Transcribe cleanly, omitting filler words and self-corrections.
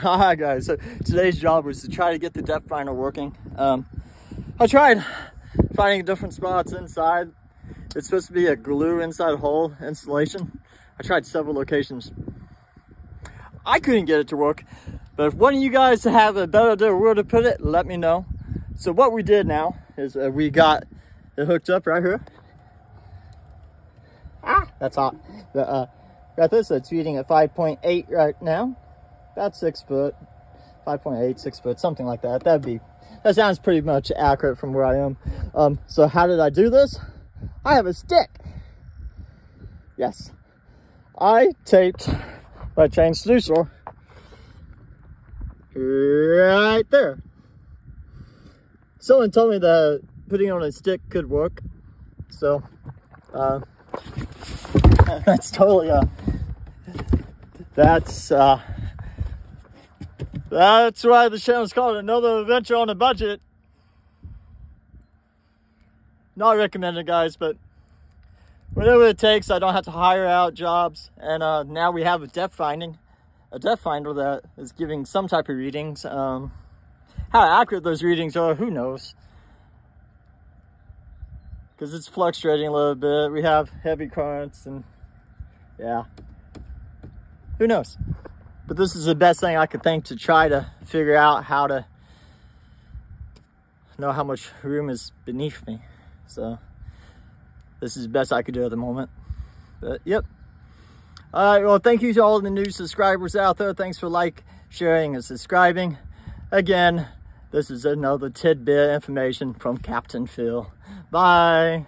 Hi guys, so today's job was to try to get the depth finder working. I tried finding different spots inside. It's supposed to be a glue inside hole installation. I tried several locations. I couldn't get it to work, but if one of you guys have a better idea where to put it, let me know. So what we did now is we got it hooked up right here. That's hot. Got this, it's reading at 5.8 right now. About 6 foot, 5.8, 6 foot, something like that. That sounds pretty much accurate from where I am. So how did I do this? I have a stick. Yes. I taped my chain seducer right there. Someone told me that putting it on a stick could work. So, that's totally, that's why the channel is called Another Adventure on a Budget. Not recommended, guys, but whatever it takes. I don't have to hire out jobs. And now we have a depth finder that is giving some type of readings. How accurate those readings are, who knows? Because it's fluctuating a little bit. We have heavy currents and yeah, who knows? But this is the best thing I could think to try to figure out how to know how much room is beneath me. So this is the best I could do at the moment. But yep. All right, well, thank you to all the new subscribers out there. Thanks for sharing, and subscribing. Again, this is another tidbit information from Captain Phil. Bye.